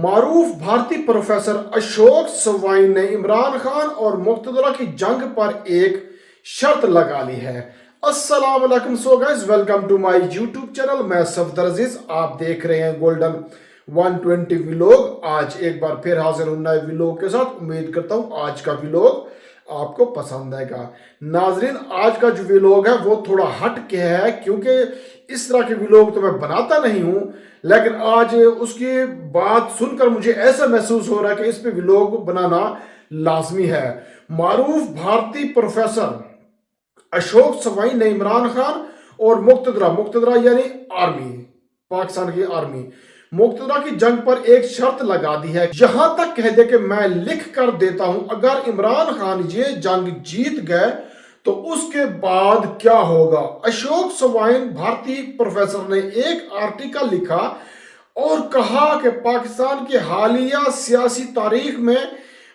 معروف بھارتی professor Ashok swine نے عمران خان اور مقتدرہ کی جنگ پر ایک شرط لگا لی ہے۔ السلام علیکم guys, welcome to my YouTube channel. میں صفدر عزیز، آپ دیکھ رہے ہیں گولڈن 120 ویلوگ۔ آج ایک بار پھر حاضر ہوں نئے ویلوگ کے ساتھ۔ امید کرتا ہوں آج کا ویلوگ آپ کو پسند آئے گا۔ ناظرین، آج کا جو ویلوگ ہے وہ تھوڑا ہٹ کے ہے، کیونکہ اس طرح کے ویلوگ تو میں بناتا نہیں ہوں، لیکن آج اس کی بات سن کر مجھے ایسا محسوس ہو رہا ہے کہ اس پہ ویلوگ بنانا لازمی ہے۔ معروف بھارتی پروفیسر اشوک سوائن نے عمران خان اور مقتدرہ یعنی آرمی، پاکستان کی آرمی، مقتدرہ کی جنگ پر ایک شرط لگا دی ہے۔ یہاں تک کہہ دے کہ میں لکھ کر دیتا ہوں، اگر عمران خان یہ جنگ جیت گئے تو اس کے بعد کیا ہوگا۔ اشوک سوائن بھارتی پروفیسر نے ایک آرٹیکل لکھا اور کہا کہ پاکستان کی حالیہ سیاسی تاریخ میں،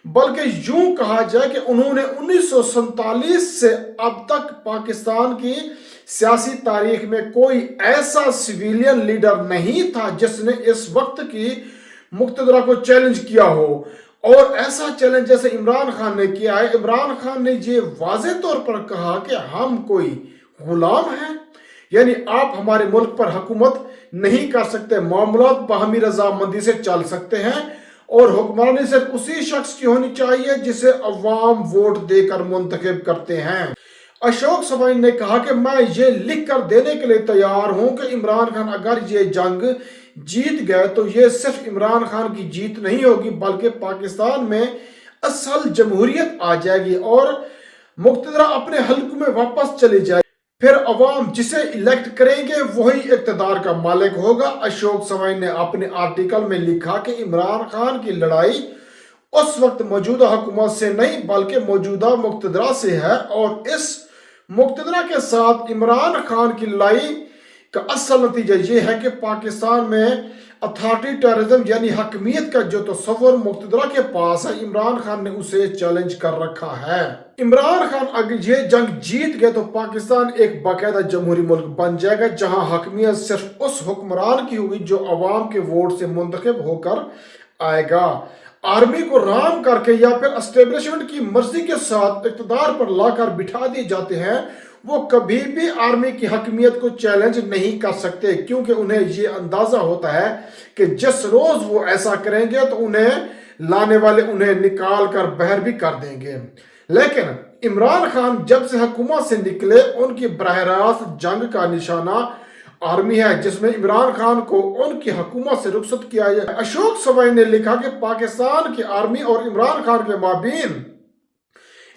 بلکہ یوں کہا جائے کہ انہوں نے 1947 سے اب تک پاکستان کی سیاسی تاریخ میں کوئی ایسا سویلین لیڈر نہیں تھا جس نے اس وقت کی مقتدرہ کو چیلنج کیا ہو، اور ایسا چیلنج جیسے عمران خان نے کیا ہے۔ عمران خان نے یہ واضح طور پر کہا کہ ہم کوئی غلام ہیں، یعنی آپ ہمارے ملک پر حکومت نہیں کر سکتے، معاملات باہمی رضامندی سے چل سکتے ہیں، اور حکمرانی صرف اسی شخص کی ہونی چاہیے جسے عوام ووٹ دے کر منتخب کرتے ہیں۔ اشوک سوائن نے کہا کہ میں یہ لکھ کر دینے کے لیے تیار ہوں کہ عمران خان اگر یہ جنگ جیت گئے تو یہ صرف عمران خان کی جیت نہیں ہوگی، بلکہ پاکستان میں اصل جمہوریت آ جائے گی اور مقتدرہ اپنے حلق میں واپس چلی جائے گی۔ پھر عوام جسے الیکٹ کریں گے وہی اقتدار کا مالک ہوگا۔ اشوک سوائن نے اپنے آرٹیکل میں لکھا کہ عمران خان کی لڑائی اس وقت موجودہ حکومت سے نہیں بلکہ موجودہ مقتدرہ سے ہے، اور اس مقتدرہ کے ساتھ عمران خان کی لڑائی کا اصل نتیجہ یہ ہے کہ پاکستان میں اتھارٹیٹرزم یعنی حکمیت کا جو تصور مقتدرہ کے پاس ہے، عمران خان نے اسے چیلنج کر رکھا ہے۔ عمران خان اگر یہ جنگ جیت گئے تو پاکستان ایک باقاعدہ جمہوری ملک بن جائے گا، جہاں حکمیت صرف اس حکمران کی ہوگی جو عوام کے ووٹ سے منتخب ہو کر آئے گا۔ آرمی کو رام کر کے یا پھر اسٹیبلشمنٹ کی مرضی کے ساتھ اقتدار پر لا کر بٹھا دیے جاتے ہیں، وہ کبھی بھی آرمی کی حکمیت کو چیلنج نہیں کر سکتے، کیونکہ انہیں یہ اندازہ ہوتا ہے کہ جس روز وہ ایسا کریں گے تو انہیں لانے والے انہیں نکال کر بحر بھی کر دیں گے۔ لیکن عمران خان جب سے حکومت سے نکلے، ان کی براہ راست جنگ کا نشانہ آرمی ہے، جس میں عمران خان کو ان کی حکومت سے رخصت کیا ہے۔ اشوک سوائن نے لکھا کہ پاکستان کی آرمی اور عمران خان کے مابین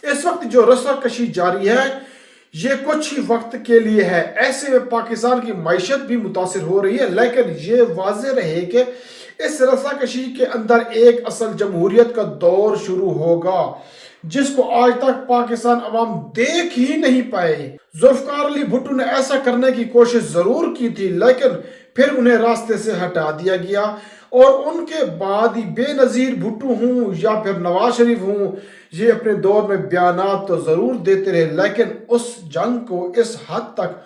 اس وقت جو رسہ کشی جاری ہے یہ کچھ ہی وقت کے لیے ہے۔ ایسے میں پاکستان کی معیشت بھی متاثر ہو رہی ہے، لیکن یہ واضح رہے کہ اس رسہ کشی کے اندر ایک اصل جمہوریت کا دور شروع ہوگا جس کو آج تک پاکستان عوام دیکھ ہی نہیں پائے۔ ذوالفقار علی بھٹو نے ایسا کرنے کی کوشش ضرور کی تھی، لیکن پھر انہیں راستے سے ہٹا دیا گیا، اور ان کے بعد ہی بے نظیر بھٹو ہوں یا پھر نواز شریف ہوں، یہ اپنے دور میں بیانات تو ضرور دیتے رہے، لیکن اس جنگ کو اس حد تک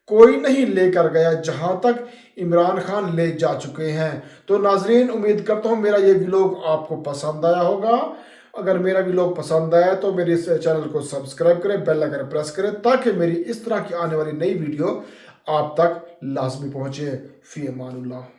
کوئی نہیں لے کر گیا جہاں تک عمران خان لے جا چکے ہیں۔ تو ناظرین، امید کرتا ہوں میرا یہ ویلوگ آپ کو پسند آیا ہوگا۔ اگر میرا ویلوگ پسند آیا تو میرے اس چینل کو سبسکرائب کریں، بیل آئیکن پریس کریں، تاکہ میری اس طرح کی آنے والی نئی ویڈیو آپ تک لازمی پہنچے۔ فی امان اللہ۔